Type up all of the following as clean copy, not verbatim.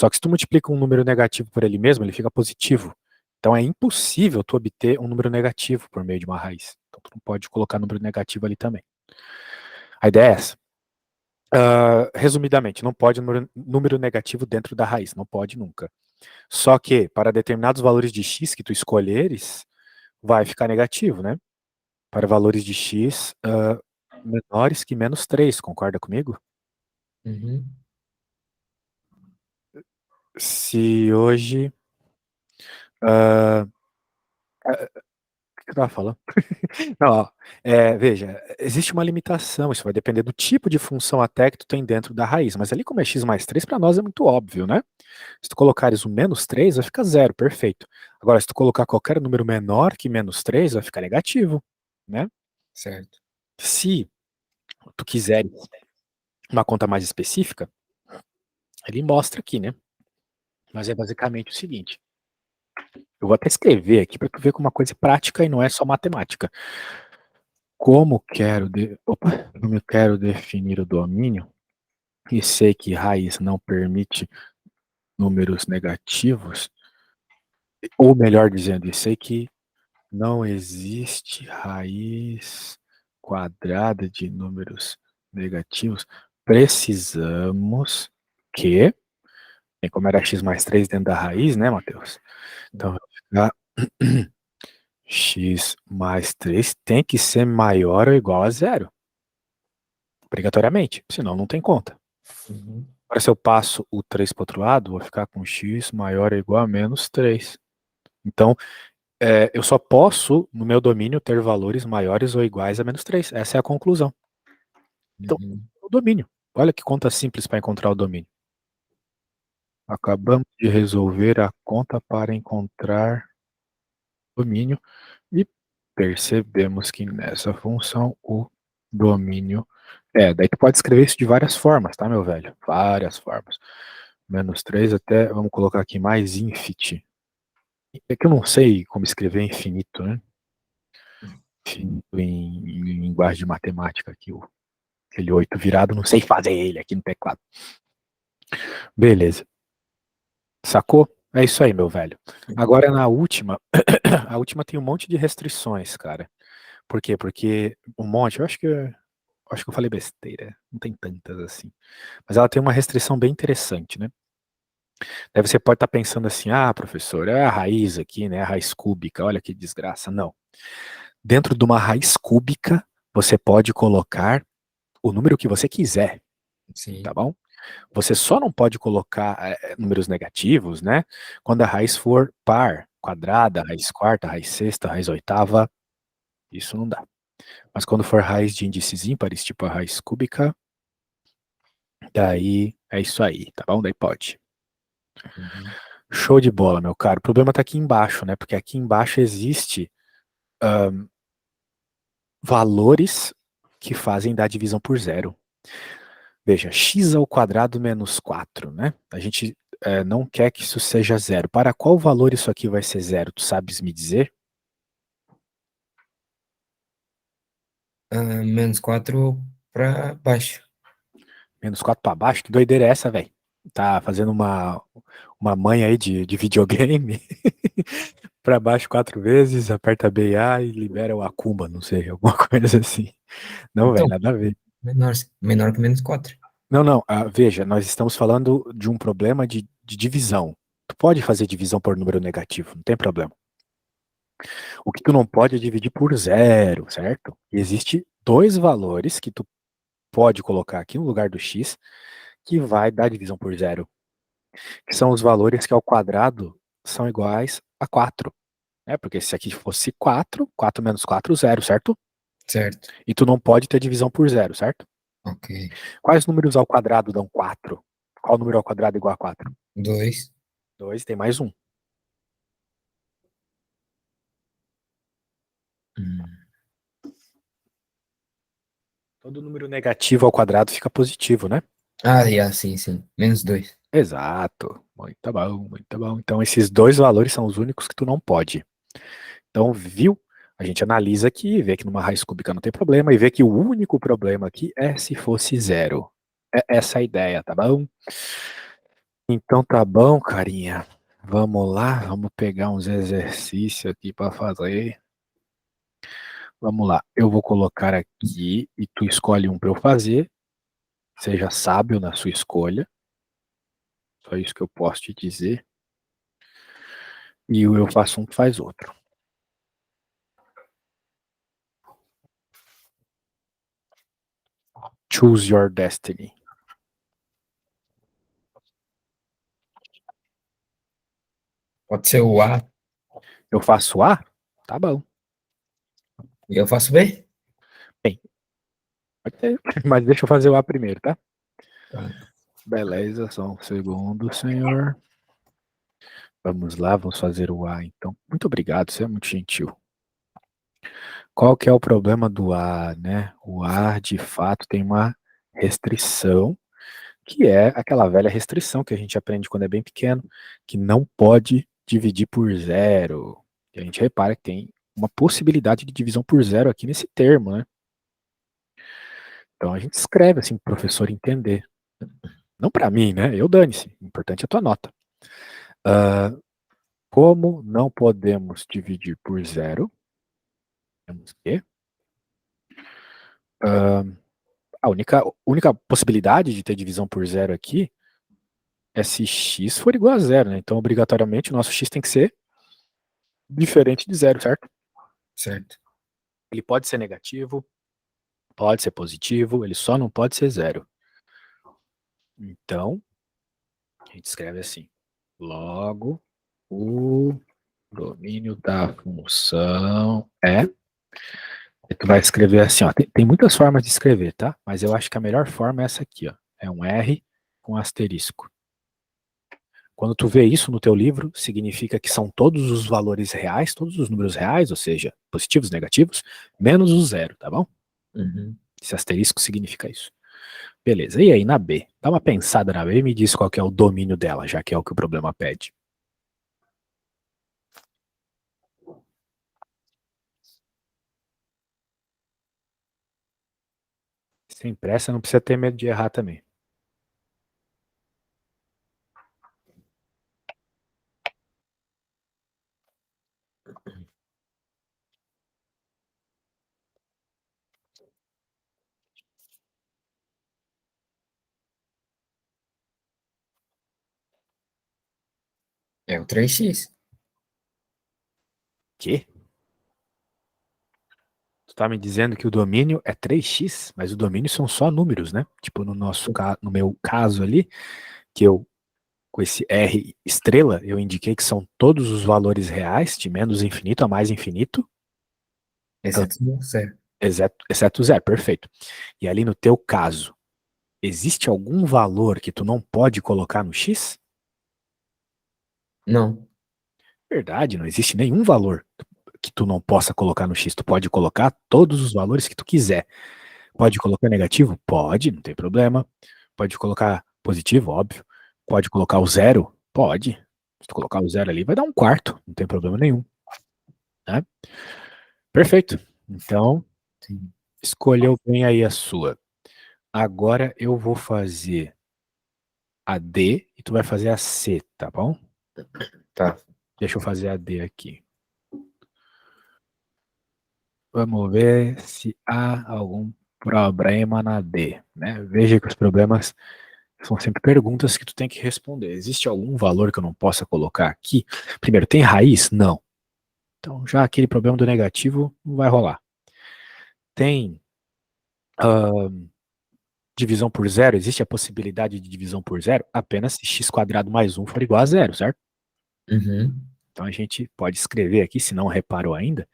Só que se tu multiplica um número negativo por ele mesmo, ele fica positivo. Então é impossível tu obter um número negativo por meio de uma raiz. Então tu não pode colocar número negativo ali também. A ideia é essa. Resumidamente, não pode número negativo dentro da raiz, não pode nunca. Só que para determinados valores de x que tu escolheres, vai ficar negativo, né? Para valores de x menores que menos 3, concorda comigo? Uhum. Se hoje... o que eu tava falando? Não, ó, veja, existe uma limitação, isso vai depender do tipo de função até que tu tem dentro da raiz, mas ali como é x mais 3, para nós é muito óbvio, né? Se tu colocares o menos 3, vai ficar zero, perfeito. Agora, se tu colocar qualquer número menor que menos 3, vai ficar negativo, né? Certo. Se tu quiser uma conta mais específica, ele mostra aqui, né? Mas é basicamente o seguinte. Eu vou até escrever aqui para tu ver como uma coisa é prática e não é só matemática. Como eu quero definir o domínio e sei que raiz não permite números negativos, ou melhor dizendo, e sei que não existe raiz quadrada de números negativos, precisamos que, bem, como era x mais 3 dentro da raiz, né, Matheus? Então vai ficar x mais 3 tem que ser maior ou igual a zero, obrigatoriamente, senão não tem conta. Uhum. Agora, se eu passo o 3 para o outro lado, vou ficar com x maior ou igual a menos 3. Então, eu só posso, no meu domínio, ter valores maiores ou iguais a menos 3. Essa é a conclusão. Então, Uhum. o domínio. Olha que conta simples para encontrar o domínio. Acabamos de resolver a conta para encontrar o domínio e percebemos que nessa função o domínio daí tu pode escrever isso de várias formas, tá, meu velho? Várias formas. Menos 3 até, vamos colocar aqui mais infinity. É que eu não sei como escrever infinito, né? Infinito em linguagem de matemática aqui, aquele 8 virado, não sei fazer ele aqui no teclado. Beleza. Sacou? É isso aí, meu velho. Agora na última, a última tem um monte de restrições, cara. Por quê? Porque um monte, eu acho que eu falei besteira, não tem tantas assim. Mas ela tem uma restrição bem interessante, né? Daí você pode estar pensando assim, professor, é a raiz aqui, né? A raiz cúbica, olha que desgraça. Não. Dentro de uma raiz cúbica, você pode colocar o número que você quiser, tá Sim. bom? Você só não pode colocar números negativos, né? Quando a raiz for par, quadrada, raiz quarta, raiz sexta, raiz oitava, isso não dá. Mas quando for raiz de índices ímpares, tipo a raiz cúbica, daí é isso aí, tá bom? Daí pode. Uhum. Show de bola, meu caro. O problema tá aqui embaixo, né? Porque aqui embaixo existe valores que fazem da divisão por zero. Veja, x ao quadrado menos 4, né? A gente não quer que isso seja zero. Para qual valor isso aqui vai ser zero? Tu sabes me dizer? Menos 4 para baixo. Menos 4 para baixo? Que doideira é essa, velho? Tá fazendo uma manha aí de videogame? Para baixo 4 vezes, aperta B e A e libera o Akuma, não sei, alguma coisa assim. Não, velho, Então, nada a ver. menor que menos 4. Não, não, veja, nós estamos falando de um problema de divisão. Tu pode fazer divisão por número negativo, não tem problema. O que tu não pode é dividir por zero, certo? Existe dois valores que tu pode colocar aqui no lugar do x que vai dar divisão por zero, que são os valores que ao quadrado são iguais a 4. Porque se aqui fosse 4, 4 menos 4, zero, certo? Certo. E tu não pode ter divisão por zero, certo? Ok. Quais números ao quadrado dão 4? Qual número ao quadrado é igual a 4? 2. 2, tem mais um. Todo número negativo ao quadrado fica positivo, né? Sim, sim. Menos 2. Exato. Muito bom, muito bom. Então, esses dois valores são os únicos que tu não pode. Então, viu? A gente analisa aqui, vê que numa raiz cúbica não tem problema, e vê que o único problema aqui é se fosse zero. É essa a ideia, tá bom? Então tá bom, carinha. Vamos lá, vamos pegar uns exercícios aqui para fazer. Vamos lá, eu vou colocar aqui e tu escolhe um para eu fazer. Seja sábio na sua escolha. Só isso que eu posso te dizer. E o eu faço um, tu faz outro. Choose your destiny. Pode ser o A Eu faço A? Tá bom. e eu faço B? Bem, pode ter, mas deixa eu fazer o A primeiro, tá? Tá. Beleza, só um segundo, senhor. Vamos lá, vamos fazer o A, então. Muito obrigado, você é muito gentil. Qual que é o problema do A, né? O A, de fato, tem uma restrição, que é aquela velha restrição que a gente aprende quando é bem pequeno, que não pode dividir por zero. E a gente repara que tem uma possibilidade de divisão por zero aqui nesse termo, né? Então a gente escreve assim para o professor entender. Não para mim, né? Eu dane-se. O importante é a tua nota. Como não podemos dividir por zero, temos que. A única possibilidade de ter divisão por zero aqui é se x for igual a zero, né? Então, obrigatoriamente, o nosso x tem que ser diferente de zero, certo? Certo. Ele pode ser negativo, pode ser positivo, ele só não pode ser zero. Então, a gente escreve assim: logo, o domínio da função é. E tu vai escrever assim, ó. Tem muitas formas de escrever, tá? Mas eu acho que a melhor forma é essa aqui, ó. É um R com asterisco. Quando tu vê isso no teu livro, significa que são todos os valores reais, todos os números reais, ou seja, positivos, negativos, menos o zero, tá bom? Uhum. Esse asterisco significa isso. Beleza, e aí na B? Dá uma pensada na B e me diz qual que é o domínio dela, já que é o que o problema pede. Sem pressa, não precisa ter medo de errar também. É o 3x. Quê? Tu tá me dizendo que o domínio é 3x, mas o domínio são só números, né? Tipo, no meu caso ali, que eu, com esse R estrela, eu indiquei que são todos os valores reais, de menos infinito a mais infinito, Exato. Zero. exceto zero, perfeito. E ali no teu caso, existe algum valor que tu não pode colocar no x? Não. Verdade, não existe nenhum valor que tu não possa colocar no x. Tu pode colocar todos os valores que tu quiser. Pode colocar negativo? Pode, não tem problema. Pode colocar positivo, óbvio. Pode colocar o zero? Pode. Se tu colocar o zero ali, vai dar um quarto, não tem problema nenhum. Né? Perfeito. Então, Sim. escolheu bem aí a sua. Agora eu vou fazer a D e tu vai fazer a C, tá bom? Tá. Deixa eu fazer a D aqui. Vamos ver se há algum problema na D, né? Veja que os problemas são sempre perguntas que tu tem que responder. Existe algum valor que eu não possa colocar aqui? Primeiro, tem raiz? Não. Então, já aquele problema do negativo não vai rolar. Tem divisão por zero? Existe a possibilidade de divisão por zero? Apenas se x quadrado mais 1 for igual a zero, certo? Uhum. Então a gente pode escrever aqui, se não reparou ainda,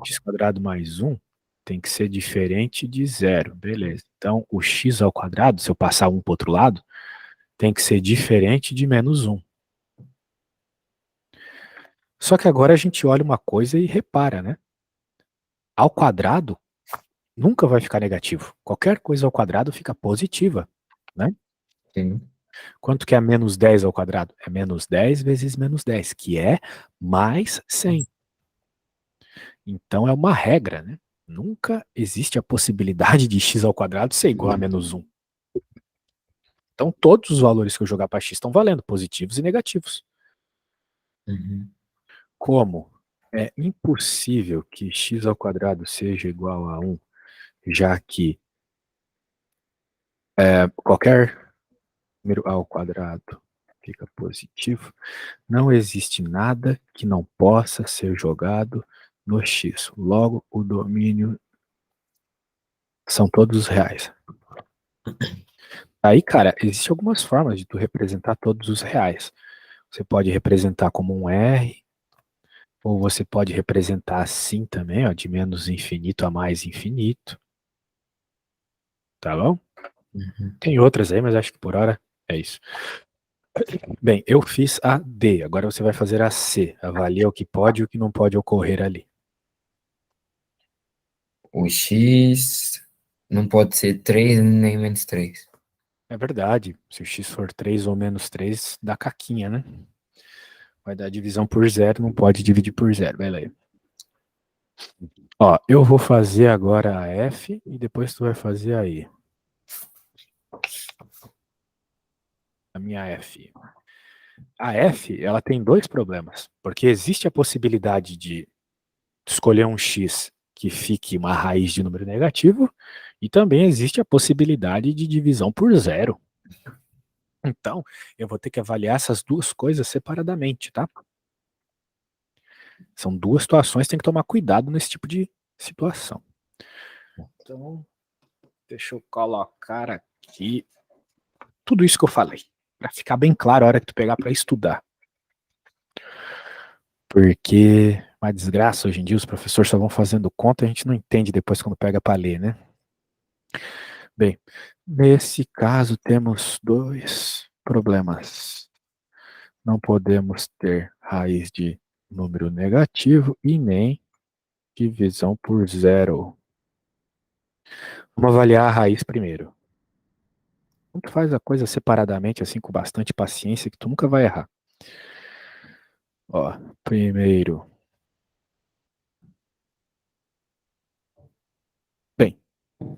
x quadrado mais 1 tem que ser diferente de zero, beleza. Então o x ao quadrado, se eu passar 1 para o outro lado, tem que ser diferente de menos 1. Só que agora a gente olha uma coisa e repara, né? Ao quadrado nunca vai ficar negativo. Qualquer coisa ao quadrado fica positiva, né? Sim. Quanto que é menos 10 ao quadrado? É menos 10 vezes menos 10, que é mais 100. Então é uma regra, né? Nunca existe a possibilidade de x ao quadrado ser igual a menos 1. Então todos os valores que eu jogar para x estão valendo, positivos e negativos. Uhum. Como é impossível que x ao quadrado seja igual a 1, já que qualquer número ao quadrado fica positivo, não existe nada que não possa ser jogado no x. Logo, o domínio são todos reais. Aí, cara, existem algumas formas de tu representar todos os reais. Você pode representar como um R, ou você pode representar assim também, ó, de menos infinito a mais infinito. Tá bom? Uhum. Tem outras aí, mas acho que por hora é isso. Bem, eu fiz a D, agora você vai fazer a C. Avalia o que pode e o que não pode ocorrer ali. O X não pode ser 3 nem menos 3. É verdade, se o x for 3 ou menos 3, dá caquinha, né? Vai dar divisão por zero, não pode dividir por zero, beleza. Ó, eu vou fazer agora a F e depois tu vai fazer a E. A minha F. A F, ela tem dois problemas, porque existe a possibilidade de escolher um x que fique uma raiz de número negativo e também existe a possibilidade de divisão por zero. Então, eu vou ter que avaliar essas duas coisas separadamente, tá? São duas situações, tem que tomar cuidado nesse tipo de situação. Então, deixa eu colocar aqui tudo isso que eu falei, para ficar bem claro a hora que tu pegar para estudar. Porque uma desgraça hoje em dia, os professores só vão fazendo conta, a gente não entende depois quando pega para ler, né? Bem, nesse caso temos dois problemas. Não podemos ter raiz de número negativo e nem divisão por zero. Vamos avaliar a raiz primeiro. Tu faz a coisa separadamente, assim, com bastante paciência, que tu nunca vai errar. Ó, primeiro. Bem,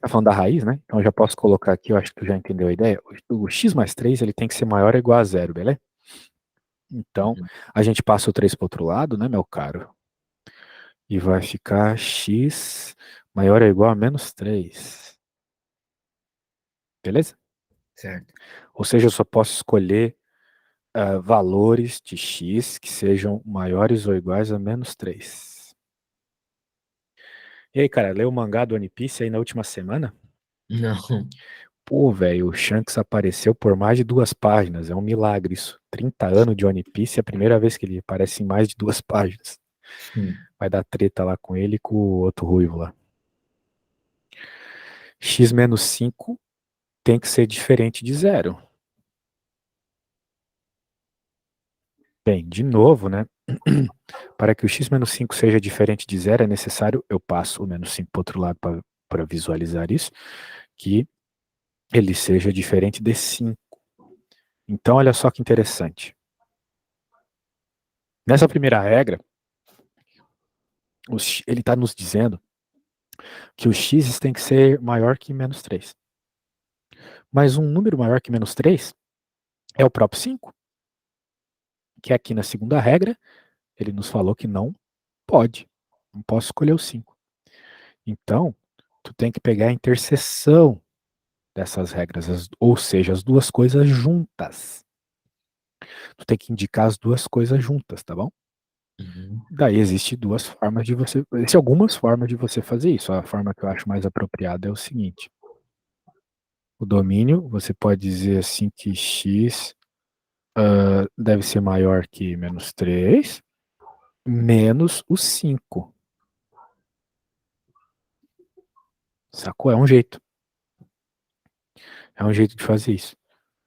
tá falando da raiz, né? Então eu já posso colocar aqui, eu acho que tu já entendeu a ideia. O x mais 3 ele tem que ser maior ou igual a zero, beleza? Então, Uhum. a gente passa o 3 para outro lado, né, meu caro? E vai ficar x maior ou igual a menos 3. Beleza? Certo. Ou seja, eu só posso escolher valores de x que sejam maiores ou iguais a menos 3. E aí, cara, leu o mangá do One Piece aí na última semana? Não. Pô, velho, o Shanks apareceu por mais de 2 páginas. É um milagre isso. 30 anos de One Piece é a primeira vez que ele aparece em mais de 2 páginas. Vai dar treta lá com ele e com o outro ruivo lá. X menos 5 tem que ser diferente de zero. Bem, de novo, né? Para que o x menos 5 seja diferente de zero, é necessário, eu passo o menos 5 para o outro lado para visualizar isso, que ele seja diferente de 5. Então, olha só que interessante. Nessa primeira regra, ele está nos dizendo que o x tem que ser maior que menos 3. Mas um número maior que menos 3 é o próprio 5, que aqui na segunda regra, ele nos falou que não pode. Não posso escolher o 5. Então, tu tem que pegar a interseção dessas regras, ou seja, as duas coisas juntas. Tu tem que indicar as duas coisas juntas, tá bom? Uhum. Daí existe algumas formas de você fazer isso. A forma que eu acho mais apropriada é o seguinte: o domínio, você pode dizer assim que x deve ser maior que menos 3 menos o 5. Sacou? É um jeito. É um jeito de fazer isso.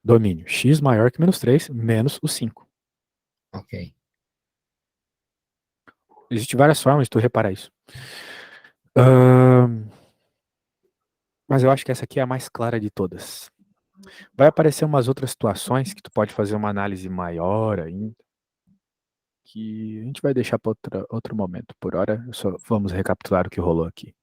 Domínio, x maior que menos 3 menos o 5. Ok. Existem várias formas de tu reparar isso. Ahn, mas eu acho que essa aqui é a mais clara de todas. Vai aparecer umas outras situações que tu pode fazer uma análise maior ainda, que a gente vai deixar para outro momento. Por hora, só vamos recapitular o que rolou aqui.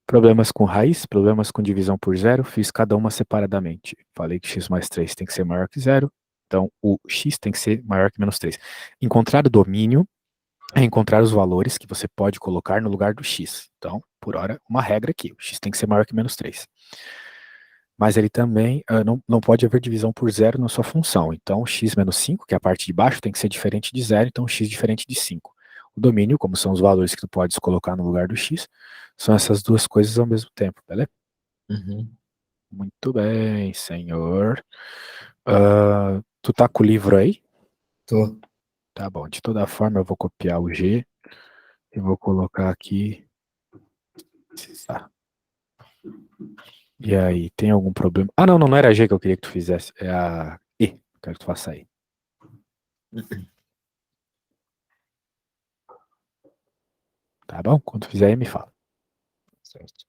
Problemas com raiz, problemas com divisão por zero, fiz cada uma separadamente. Falei que x mais 3 tem que ser maior que zero, então o x tem que ser maior que menos 3. Encontrar o domínio é encontrar os valores que você pode colocar no lugar do x. Então, por hora, uma regra aqui, o x tem que ser maior que menos 3. Mas ele também não pode haver divisão por zero na sua função. Então, x menos 5, que é a parte de baixo, tem que ser diferente de zero, então x diferente de 5. O domínio, como são os valores que tu podes colocar no lugar do x, são essas duas coisas ao mesmo tempo, beleza? Uhum. Muito bem, senhor. Tu tá com o livro aí? Tô. Tá bom, de toda forma eu vou copiar o G e vou colocar aqui. Tá. E aí, tem algum problema? Ah, não, não era a G que eu queria que tu fizesse. É a E. Quero que tu faça aí. Tá bom? Quando fizer aí, me fala. Certo.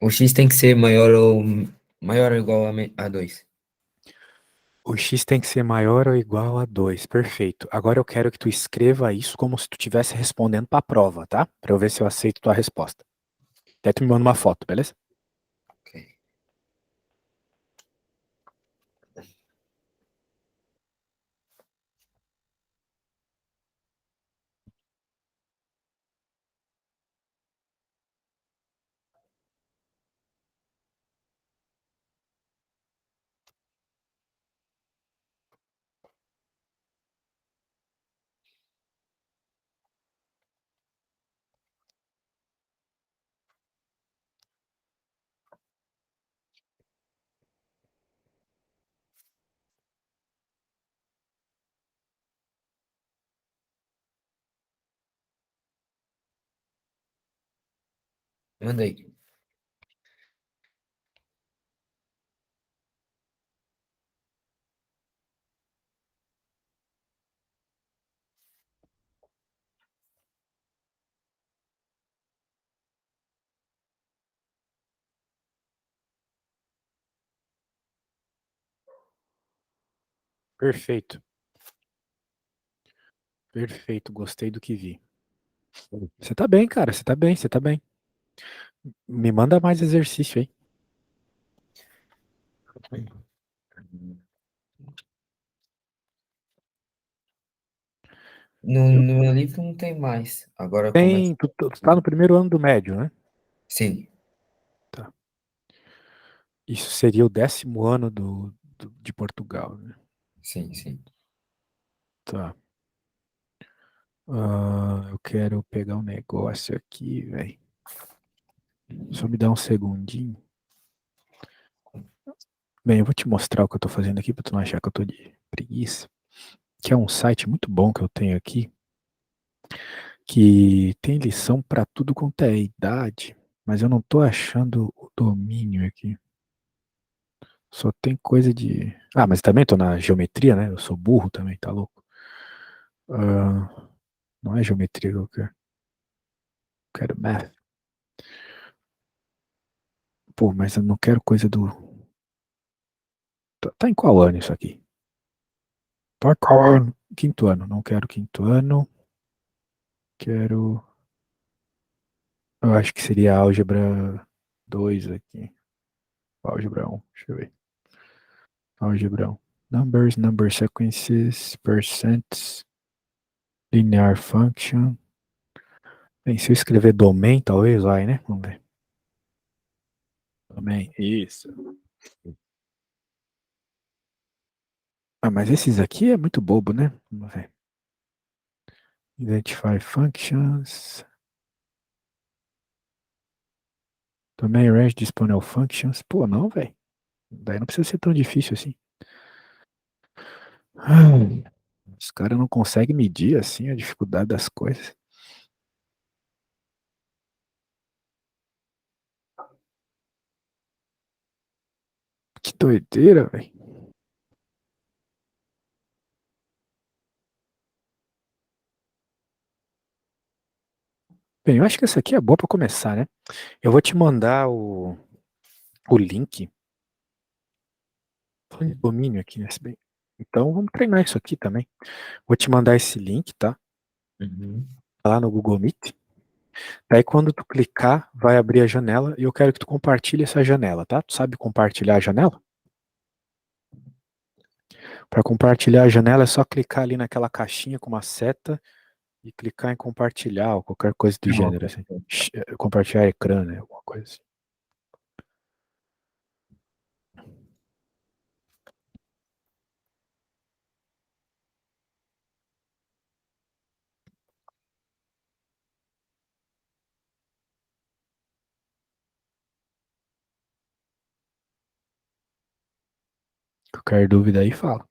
O x tem que ser maior ou igual a 2. O x tem que ser maior ou igual a 2. Perfeito. Agora eu quero que tu escreva isso como se tu estivesse respondendo para a prova, tá? Para eu ver se eu aceito tua resposta. Até tu me manda uma foto, beleza? Ok. Mandei. Perfeito. Perfeito. Gostei do que vi. Você tá bem, cara. Você tá bem, você tá bem. Me manda mais exercício aí. No meu livro não tem mais. Agora começa. Tu tá no primeiro ano do médio, né? Sim, Tá. Isso seria o 10º ano de Portugal, né? sim, sim. Tá. Eu quero pegar um negócio aqui, velho. Só me dá um segundinho. Bem, eu vou te mostrar o que eu tô fazendo aqui pra tu não achar que eu tô de preguiça. Que é um site muito bom que eu tenho aqui, que tem lição pra tudo quanto é idade, mas eu não tô achando o domínio aqui. Só tem coisa de. Ah, mas também tô na geometria, né? Eu sou burro também, tá louco? Ah, não é geometria que eu quero. Quero math. Pô, mas eu não quero coisa do. Tá em qual ano isso aqui? Tá qual ano? Quinto ano. Não quero quinto ano. Quero. Eu acho que seria álgebra 2 aqui. Álgebra 1. Deixa eu ver. Álgebra 1. Numbers, number sequences, percents, linear function. Bem, se eu escrever domain, talvez vai, né? Vamos ver. Domain, isso. Ah, mas esses aqui é muito bobo, né? Vamos ver. Identify functions. Domain range disponible functions. Pô, não, velho. Daí não precisa ser tão difícil assim. Os caras não conseguem medir assim a dificuldade das coisas. Que doideira, velho. Bem, eu acho que essa aqui é boa pra começar, né? Eu vou te mandar o link. Falando de domínio aqui, né? Se bem- Então vamos treinar isso aqui também. Vou te mandar esse link, tá? Uhum. Lá no Google Meet. Daí quando tu clicar, vai abrir a janela e eu quero que tu compartilhe essa janela, tá? Tu sabe compartilhar a janela? Para compartilhar a janela é só clicar ali naquela caixinha com uma seta e clicar em compartilhar ou qualquer coisa do Ah, gênero ok. assim. Compartilhar ecrã, né? Alguma coisa assim. Qualquer dúvida aí, fala.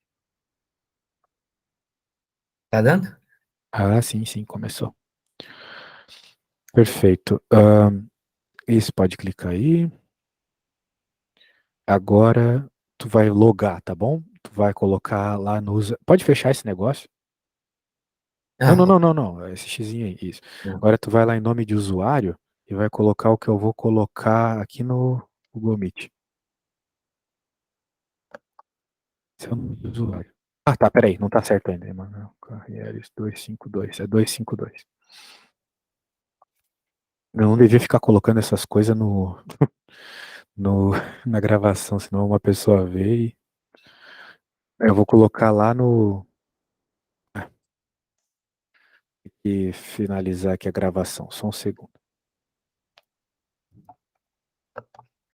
Tá dando? Ah, sim, sim, começou. Perfeito. Isso, pode clicar aí. Agora tu vai logar, tá bom? Tu vai colocar lá no usa. Pode fechar esse negócio? Não, Ah, não, ok. não, não, não. Esse xizinho aí, isso. Não. Agora tu vai lá em nome de usuário e vai colocar o que eu vou colocar aqui no Google Meet. Seu nome de usuário. Ah, tá, peraí, não tá certo ainda. Emanuel Carrieres 252. É 252. Eu não devia ficar colocando essas coisas no, na gravação, senão uma pessoa vê e eu vou colocar lá no. E finalizar aqui a gravação. Só um segundo.